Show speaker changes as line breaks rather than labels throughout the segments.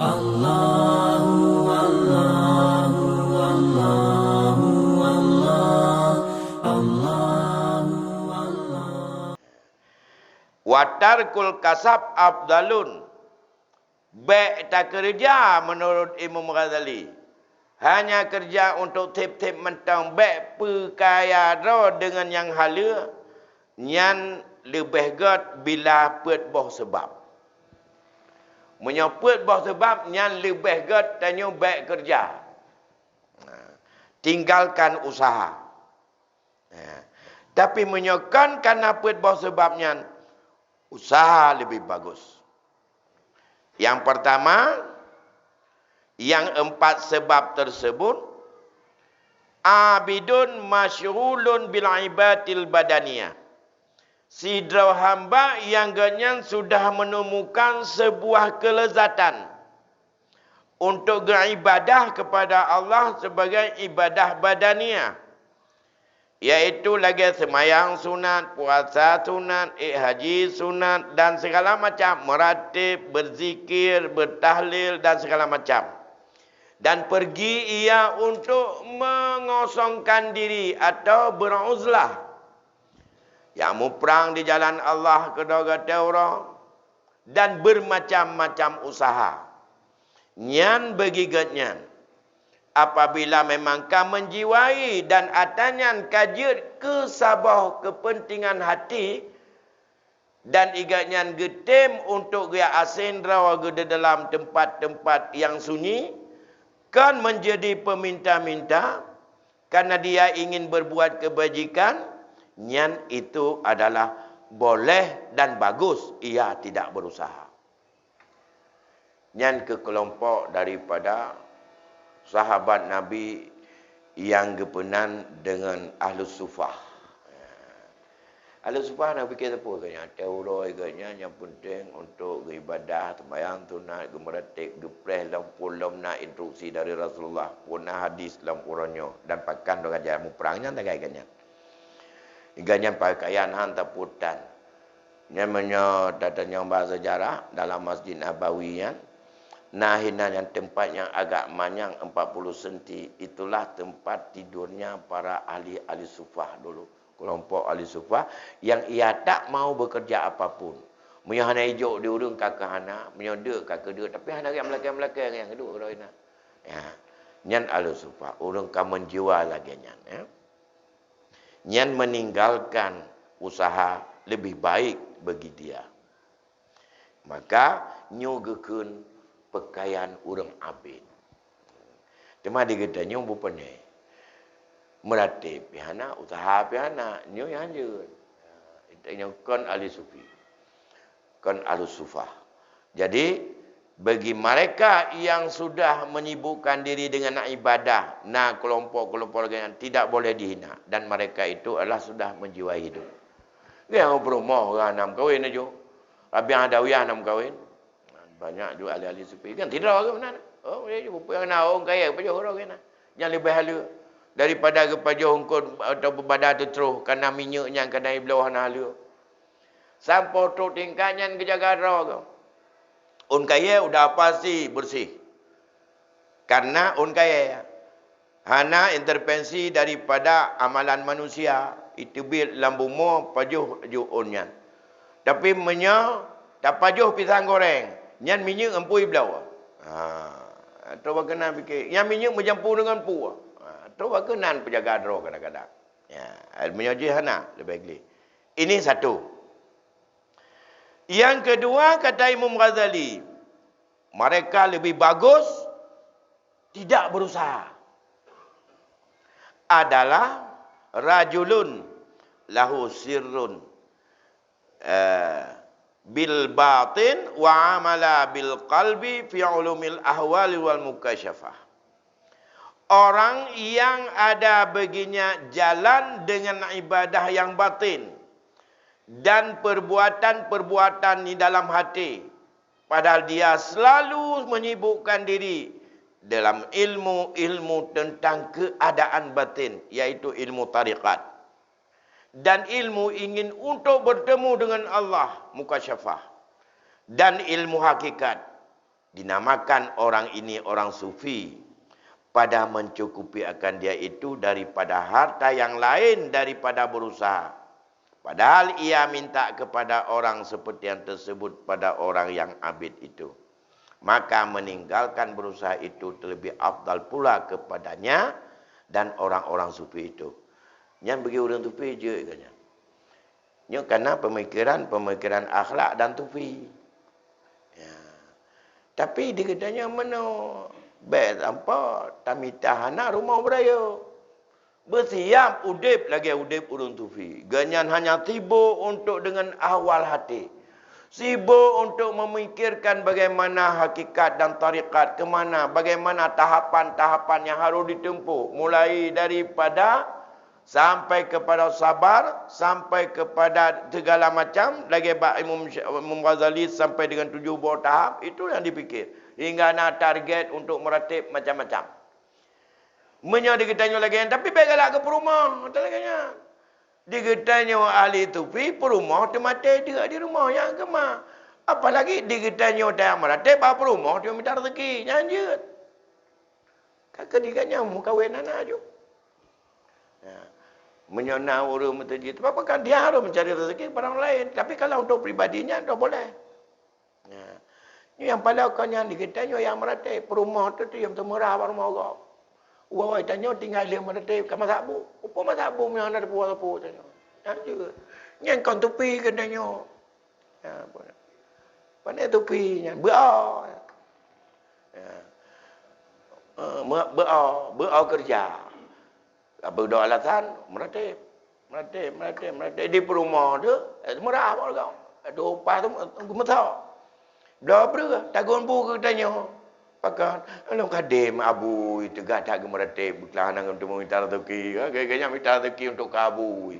Allahu Allahu Allahu Allah Allahu Allah.
Watarkul kasab afdalun. Baik tak kerja menurut Imam Ghazali. Hanya kerja untuk tip-tip mentang baik perkaya dengan yang hala. Yang lebih god bila pet boh sebab. Menyebut boh sebab yang lebih god tanya baik kerja. Tinggalkan usaha. Tapi menyokan karena pet boh sebabnya usaha lebih bagus. Yang pertama, yang 4 sebab tersebut, abidun masyghulun bil ibadatil badaniyah. Sidra hamba yang ganyan sudah menemukan sebuah kelezatan untuk beribadah kepada Allah sebagai ibadah badaniyah. Iaitu lagi semayang sunat, puasa sunat, haji sunat dan segala macam. Meratib, berzikir, bertahlil dan segala macam. Dan pergi ia untuk mengosongkan diri atau beruzlah. Yang mau perang di jalan Allah ke kata orang. Dan bermacam-macam usaha. Nyan begigatnya. Apabila memang kau menjiwai dan atanyan kajut kesabah kepentingan hati dan igatnya getem untuk dia asendra di dalam tempat-tempat yang sunyi kan menjadi peminta-minta karena dia ingin berbuat kebajikan, nyan itu adalah boleh dan bagus ia tidak berusaha. Nyan ke kelompok daripada sahabat Nabi yang gepenan dengan Ahlus Sufah. Ahlus Sufah nak fikir apa katanya? Teori katanya yang penting untuk ibadah, sembahyang sunat, gemeratik, gepreh, lampulam nak instruksi dari Rasulullah, punah hadis lampurannya dan pakan dengan jamu perangnya tak katanya. Iganya pakaian hantar putan. Namanya datanya bahasa sejarah dalam Masjid Nabawi Nahina yang tempat yang agak manyang 40 senti. Itulah tempat tidurnya para ahli sufah dulu. Kelompok ahli sufah yang ia tak mau bekerja apapun. Punya hana hijau di urung kakak hana. Punya dek kakak dek. Tapi hana yang belakang-belakang yang kedua. Ya. Nyan ahli sufah. Urung kan menjual lagi nyan. Ya. Nyan meninggalkan usaha lebih baik bagi dia. Maka nyugekun pakaian orang abid. Cuma dia kata, nyo bukan ni. Meratib pihana, usaha pihana, nyo yang je. Itu kon ahli sufi. Kon ahli sufah. Jadi, bagi mereka yang sudah menyibukkan diri dengan ibadah, kelompok-kelompok yang tidak boleh dihina. Dan mereka itu adalah sudah menjiwai hidup. Yang berumah orang 6 kahwin aja. Rabi Adawiyah 6 kahwin. Banyak juga ahli-ahli sufi kan tidak ke mana. Oh, dia rupa nak orang kaya pajak orang kena. Yang lebih hala daripada ke pajak hongkon atau berbadan tu terus kerana minyaknya kena bawah hala. Sampai tu tingkatnya kejaga ke. Orang kaya udah pasti bersih. Karena orang kaya hana intervensi daripada amalan manusia itu bil lambumo pajuh onnya. Tapi tak pajuh pisang goreng. Nyan minyak empui belau. Atau kena fikir. Yang minyak mencampur dengan pu. Atau kena penjaga draw kadang-kadang. Ya, menyaji hana lebih baik. Ini satu. Yang kedua kata Imam Ghazali, mereka lebih bagus tidak berusaha. Adalah rajulun lahu sirrun bil batin wa amala bil qalbi fi ulumil ahwali wal mukasyafah. Orang yang ada baginya jalan dengan ibadah yang batin dan perbuatan-perbuatan di dalam hati, padahal dia selalu menyibukkan diri dalam ilmu-ilmu tentang keadaan batin, yaitu ilmu tariqat. Dan ilmu ingin untuk bertemu dengan Allah, mukasyafah. Dan ilmu hakikat. dinamakan orang ini orang sufi pada mencukupi akan dia itu daripada harta yang lain daripada berusaha. Padahal ia minta kepada orang seperti yang tersebut pada orang yang abid itu. Maka meninggalkan berusaha itu terlebih afdal pula kepadanya dan orang-orang sufi itu. Yang bagi orang sufi je katanya. Ini kerana pemikiran akhlak dan sufi. Ya. Tapi dia katanya mana baik apa tamita hana rumah beraya. Bersiap udip lagi udip urun sufi. Ganyan hanya sibuk untuk dengan ahwal hati. Sibuk untuk memikirkan bagaimana hakikat dan tarikat ke mana, bagaimana tahapan-tahapan yang harus ditempuh, mulai daripada sampai kepada sabar, sampai kepada segala macam, lagi Imam Ghazali sampai dengan 7 buah tahap, itu yang dipikir. Hingga nak target untuk meratib macam-macam. Menyo diketanya lagi, tapi baiklah ke perumah, kata laginya. Diketanya ahli tupi perumah temate dia di rumah yang kemah. Apalagi diketanya dia meratib apa rumah dia minta rezeki nyanjut. Kakak dikatnya mau kahwin anak aja. Ya. Menyona urus masjid. Apa kan dia harus mencari rezeki kepada orang lain. Tapi kalau untuk pribadinya tak boleh. Ya. Ini yang pada yang diketanya yang meratib perumah tu yang temurah rumah orang. Wah, tanya tinggal dia meratib ke mazhabu. Apa mazhabu yang ada puas-puas tanya. Ya juga. Yang kau tupi ke tanya. Ya, pandai tupinya. Berau. Ya. Berau kerja. Berdoa alasan meratib. Di perumah tu murah apa kau? Ada upah tu gemetar. Dah berapa? Tagun bu ke tanya. Pakan, alam kadim abu itu gak ada gemeratib berkelana untuk meminta rezeki, kayaknya minta rezeki untuk kabu.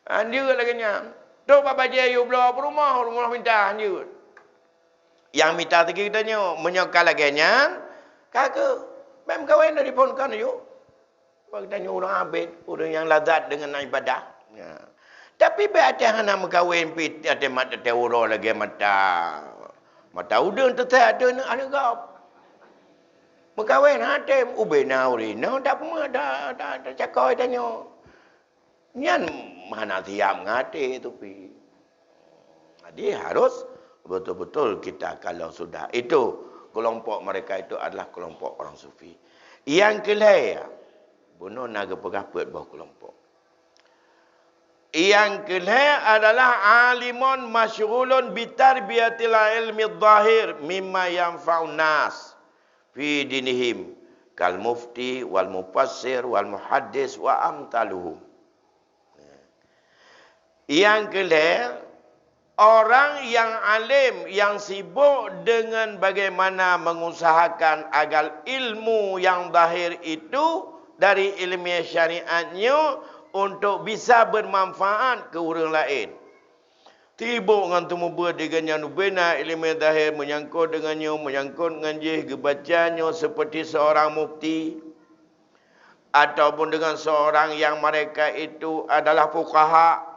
Anjur lagi-nya, tu bapa jayu belah rumah minta anjur. Yang minta rezeki katanya menyokal lagi-nya, kakak, mem kawan dari pun kan yuk. Katanya orang abid, orang yang lazat dengan ibadah. Ya. Tapi beatnya hana mengkawin pit ada mata teuro lagi mata udang tetap ada anak kau. Mengkawin hatim ubena urina tak pernah dah cakap tanya. Nyan mana siap ngati tu pi. Jadi harus betul-betul kita kalau sudah itu kelompok mereka itu adalah kelompok orang sufi. Yang kelaya bunuh naga pegapet bawah kelompok. Yang kelima adalah alimun masyghulun bitarbiyatil ilmi dhahir mimma yanfa'un nas fi dinihim kal mufti wal mufassir wal muhaddis wa amtaluhum. Yang kelima orang yang alim yang sibuk dengan bagaimana mengusahakan agar ilmu yang zahir itu dari ilmiah syariatnya untuk bisa bermanfaat ke orang lain. Tibuk dengan temu berdiganya nubena ilmu zahir menyangkut dengannya, menyangkut dengan jih gebacanya seperti seorang mufti ataupun dengan seorang yang mereka itu adalah fuqaha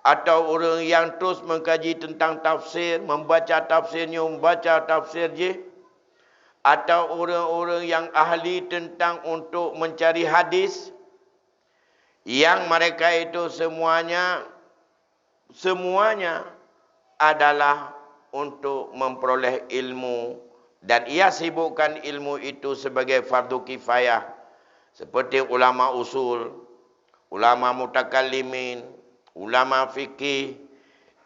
atau orang yang terus mengkaji tentang tafsir, membaca tafsirnya, membaca tafsir jih atau orang-orang yang ahli tentang untuk mencari hadis yang mereka itu semuanya adalah untuk memperoleh ilmu dan ia sibukkan ilmu itu sebagai fardu kifayah seperti ulama usul, ulama mutakallimin, ulama fikih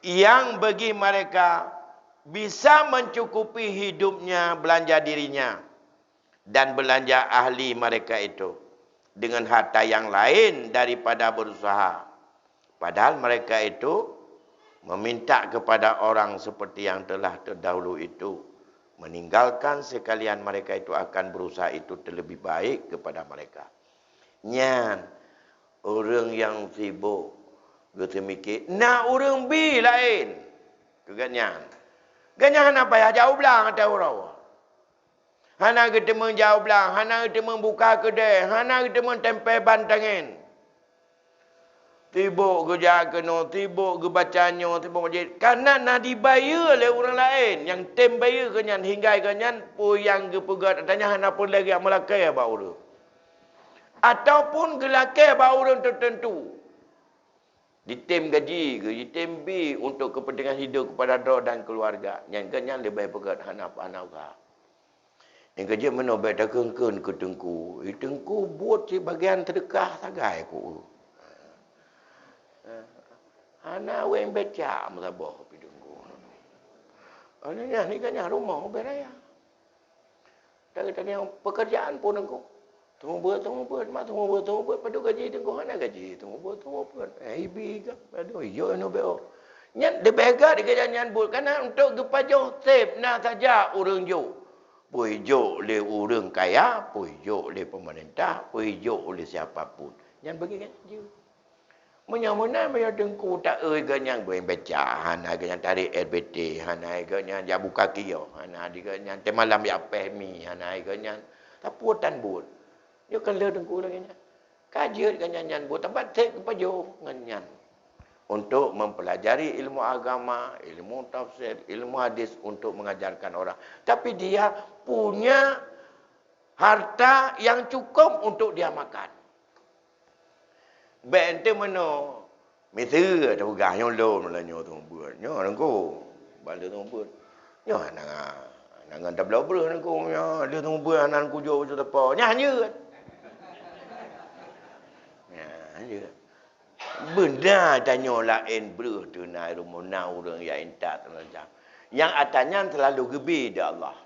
yang bagi mereka bisa mencukupi hidupnya belanja dirinya dan belanja ahli mereka itu dengan harta yang lain daripada berusaha. Padahal mereka itu meminta kepada orang seperti yang telah terdahulu itu. Meninggalkan sekalian mereka itu akan berusaha itu terlebih baik kepada mereka. Nyan, orang yang sibuk, kita mikir, nak orang bi lain. Keganyan. Ganyan nak payah jauh belang kata orang. Hana kita menjauh belang, hana kita membuka kedai, hana kita mentempel bantangin. Tibuk ke jakeno, tibuk ke bacanya, tibuk majid. Karena nak dibayar oleh orang lain. Yang tem bayar kenyan, hinggai kenyan, puyang ke pegat. Tanya hana pun lagi yang melakai abang orang. Ataupun gelakai abang orang tertentu. Ditem gaji ke, ditem bi untuk kepentingan hidup kepada roh dan keluarga. Yang kenyan lebih pegat hana usaha. Yang kerja menobek dah kengkun ke tengku. Tengku buat si bagian terdekat sagai ku. Hana weng beca melabuh kopi tengku. Ananya ni kan rumah beraya. Tanya pekerjaan pun tengku. Tunggu buat, mak tunggu buat. Padu gaji tengku hana gaji. Tunggu buat. Ibi ke? Aduh, yo no beo. Nyan de bega di kerjaan buat karena untuk gepajo save na saja urang jo. Pui jo le urang kaya, pui jo le pemerintah, pui jo oleh siapapun. Nyan bagi kan je. Menyamuna maya dengku tak ganyan boleh baca hana ganyan tarik RBT hana ganyan ya buka kio hana di ganyan temalam ya pemi hana ganyan taputan bud yo kan le dengku lagi nya kajian ganyan nyan bud tempat tek pajo ganyan untuk mempelajari ilmu agama, ilmu tafsir, ilmu hadis untuk mengajarkan orang. Tapi dia punya harta yang cukup untuk dia makan. Baik ente mana? Mesti ada gah yang lo melanyo tu buat. Nyo nangko. Balik tu buat. Nyo nangan tak belau ber nangko nya dia tu buat anan ku jo tu apa. Nya hanya. Ya, hanya. Benda tanya lain ber tu nai rumah na urang ya entak macam. Yang atanya terlalu gebi dah Allah.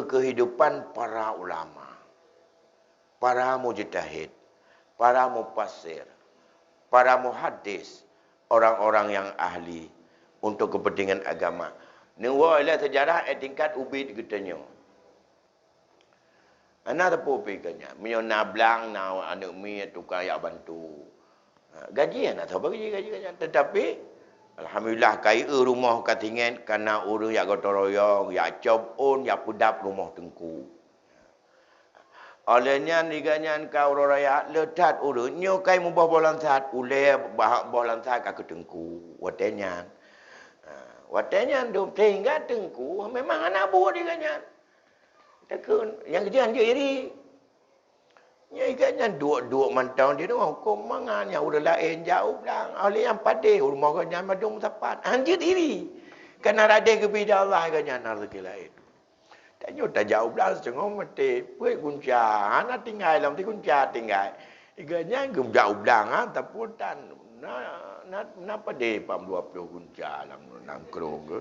Kehidupan para ulama. Para mujtahid. Para mufassir, para muhaddis, orang-orang yang ahli untuk kepentingan agama. Nuwa ila sejarah tingkat ubid katanya. Ana tepu pikirnya, mio nablang na anak mi tukang ya bantu. Gaji ana tahu bagi gaji. Tetapi alhamdulillah kai rumah katingan karena urang ya gotong royong, ya cob on, ya pudap rumah tengku. Olehnya niganyan kau raya ledat urut nyo kai mubah bolan saat ule bahak bolan saat ka ketengku watenya dom sehingga tengku memang anak buah diganyan takun yang kerjaan dia iri nya iganyan dua mantau dia doang hukum mangan yang udah lain jauh belang oleh yang pade rumah ganyan madung sapat anjir iri karena rade kepada Allah ganyan rezeki lain. Tanya tak jauh belas cengok mati. Puai kunca, anak tinggal dalam ti kunca tinggal. Iganya gum jauh belang taputan. Napa deh pam 20 kunca dalam nangkrong ke.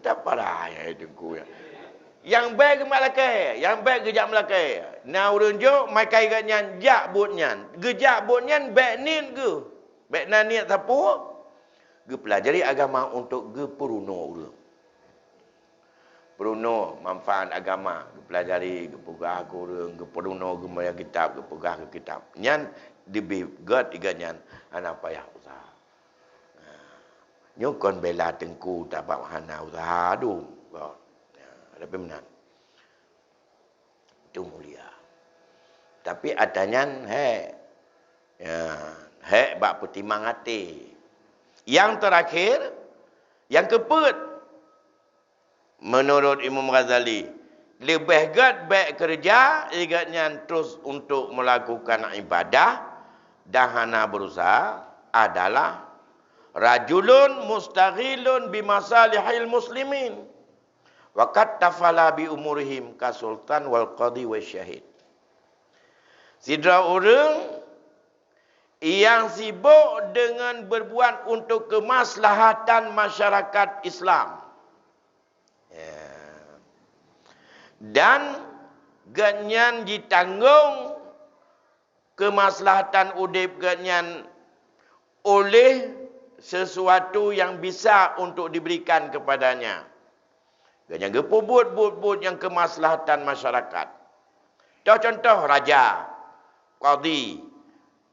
Tak parah ya itu ya. Yang baik ke Melaka, yang baik gejak Melaka. Na urun jo mai kai ganyan jak butnyan. Gejak butnyan baik nin ke. Baik na niat tapu. Ge pelajari agama untuk ge peruno urang. Peruno manfaat agama, pelajari, kepugah kurang, keperuno, gemaya kitab, kepugah ke kitab. Nyan lebih god iganyan anak payah usaha. Nyokon bela tengku dapat hana usaha tu. Ada pemenang. Itu mulia. Tapi adanya bak pertimang hati. Yang terakhir, yang keempat, menurut Imam Ghazali, lebih baik kerja igatnya terus untuk melakukan ibadah dan hana berusaha adalah rajulun mustaghilun bimasalihil muslimin wa qad tafala bi umurihim kasultan wal qadi wasyahid. Sidra orang yang sibuk dengan berbuat untuk kemaslahatan masyarakat Islam. Dan ganyan ditanggung kemaslahatan udip ganyan oleh sesuatu yang bisa untuk diberikan kepadanya. Ganyan gepubut yang kemaslahatan masyarakat. Contoh raja, qadi,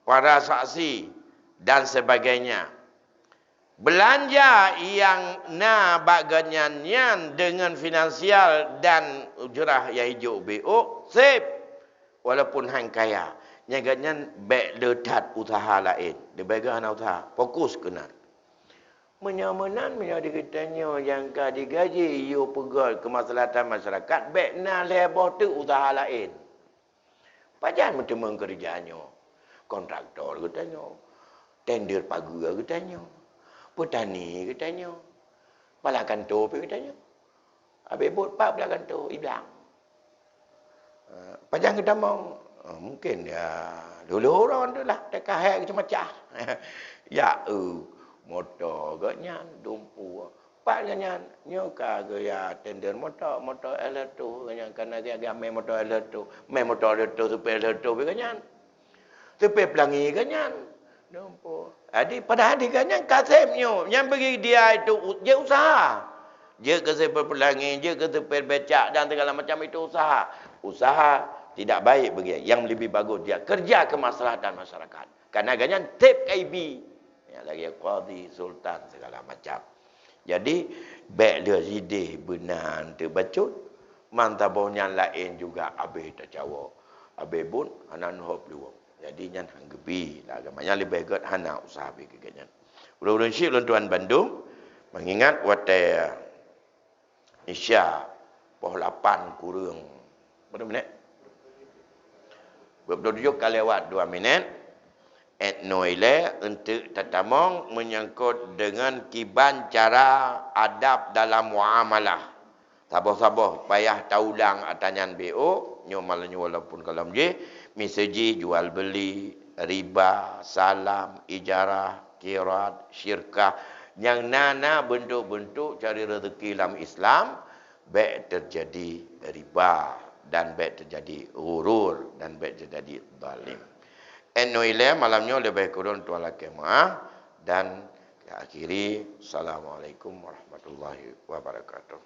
para saksi dan sebagainya. Belanja yang baganyan dengan finansial dan ujrah yang hijau BO, sip. Walaupun hang kaya. Nyaganya baik ledat usaha lain. Dia bagian usaha. Fokus kena. Menyamanan menjadi kitanya yang digaji you pegal kemaslahatan masyarakat. Baik na lebah tu usaha lain. Pajan macam kerjanya. Kontraktor katanya. Tender pagar katanya. Petani katanya. Pala kantor pun katanya. Habis buat pak pala kantor hilang. Pajan kita mau mungkin ya dulu orang tu lah dekat hai macam-macam. Ya motor ganyan dumpu. Pak ganyan nyoka gaya tender motor elektro ganyan kana dia game motor elektro. Main motor elektro supaya elektro ganyan. Supaya pelangi ganyan. Dumpu. Jadi pada hari ganyan kasepnya yang bagi dia itu dia usaha. Dia kasih pelangi, dia kasih becak dan segala macam itu usaha. Usaha tidak baik bagi dia. Yang lebih bagus dia kerja kemaslahatan masyarakat. Karena ganyan tip KB. Ya lagi qadi, sultan segala macam. Jadi baik dia sidih benar terbacut. Mantabaunya lain juga habis tercawa. Habis pun anan hop dua. Jadi nyan hanggebi lah agamanya lebih baik hana usaha bagi ganyan. Ulun syik tuan Bandung mengingat watai Isya pukul 8 kurang berapa minit? 27 kali lewat 2 minit. Etnoile untuk tatamong menyangkut dengan kiban cara adab dalam muamalah. Sabar-sabar payah taulang atanyan BO nyomalnya walaupun kalau je meseji jual beli, riba, salam, ijarah, kirat, syirkah yang nana bentuk-bentuk cari rezeki dalam Islam baik terjadi riba dan baik terjadi ghurur dan baik terjadi zalim. Enoile malamnya lebih kurang tuan laki maaf dan akhiri assalamualaikum warahmatullahi wabarakatuh.